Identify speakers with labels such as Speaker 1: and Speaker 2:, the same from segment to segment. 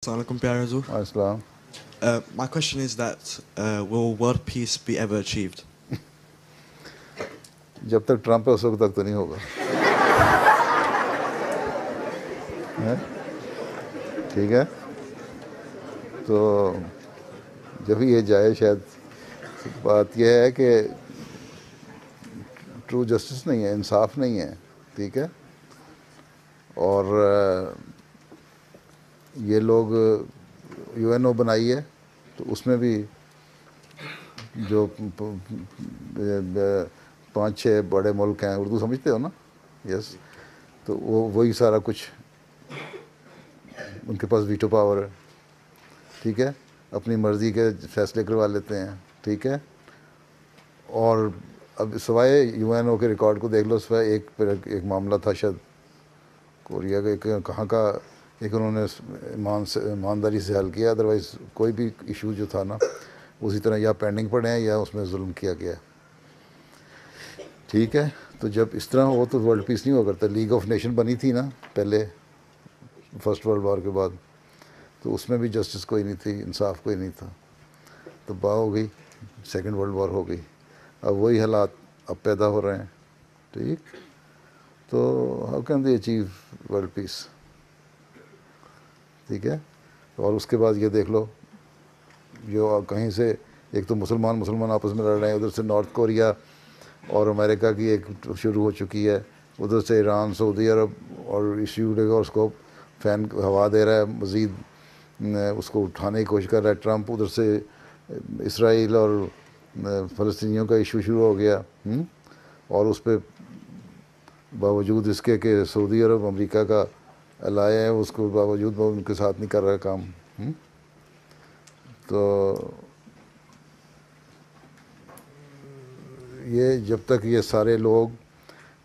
Speaker 1: Assalamualaikum, Pyare Hazur.
Speaker 2: السلام.
Speaker 1: My question is that will world peace be ever achieved?
Speaker 2: جب تک Trump ہے اس وقت تک تو نہیں ہوگا. ٹھیک ہے, تو جب یہ جائے شاید. بات یہ ہے کہ ٹرو جسٹس نہیں ہے, انصاف نہیں ہے. ٹھیک ہے, اور یہ لوگ یو این او بنائی ہے تو اس میں بھی جو 5-6 بڑے ملک ہیں, اردو سمجھتے ہو نا؟ یس. تو وہی سارا کچھ ان کے پاس ویٹو پاور ہے. ٹھیک ہے, اپنی مرضی کے فیصلے کروا لیتے ہیں. ٹھیک ہے, اور اب سوائے یو این او کے ریکارڈ کو دیکھ لو, سوائے ایک معاملہ تھا شاید کوریا کا, کہاں کا, ایک انہوں نے ایمانداری سے حل کیا. ادروائز کوئی بھی ایشو جو تھا نا اسی طرح یا پینڈنگ پڑے ہیں یا اس میں ظلم کیا گیا. ٹھیک ہے, تو جب اس طرح ہو تو ورلڈ پیس نہیں ہوا کرتا. لیگ آف نیشن بنی تھی نا پہلے فرسٹ ورلڈ وار کے بعد, تو اس میں بھی جسٹس کوئی نہیں تھی, انصاف کوئی نہیں تھا. تو ہو گئی, سیکنڈ ورلڈ وار ہو گئی. اب وہی حالات اب پیدا ہو رہے ہیں. ٹھیک, تو how can they achieve world peace? ٹھیک ہے, اور اس کے بعد یہ دیکھ لو جو کہیں سے ایک تو مسلمان آپس میں لڑ رہے ہیں, ادھر سے نارتھ کوریا اور امریکہ کی ایک شروع ہو چکی ہے, ادھر سے ایران, سعودی عرب اور ایشو اور اس کو فین ہوا دے رہا ہے, مزید اس کو اٹھانے کی کوشش کر رہا ہے ٹرمپ. ادھر سے اسرائیل اور فلسطینیوں کا ایشو شروع ہو گیا, اور اس پہ باوجود اس کے کہ سعودی عرب امریکہ کا الائے ہے, اس کو باوجود وہ ان کے ساتھ نہیں کر رہا کام. تو یہ جب تک یہ سارے لوگ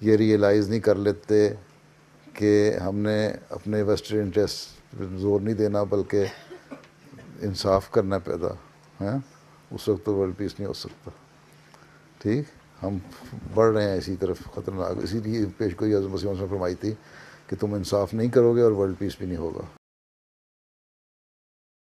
Speaker 2: یہ ریئلائز نہیں کر لیتے کہ ہم نے اپنے ویسٹرن انٹرسٹ پہ زور نہیں دینا بلکہ انصاف کرنا پیدا ہے, اس وقت تو ورلڈ پیس نہیں ہو سکتا. ٹھیک, ہم بڑھ رہے ہیں اسی طرف خطرناک. اسی لیے پیش گوئی حضرت مسیح موعود نے فرمائی تھی کہ تم انصاف نہیں کرو گے اور ورلڈ پیس بھی نہیں ہوگا.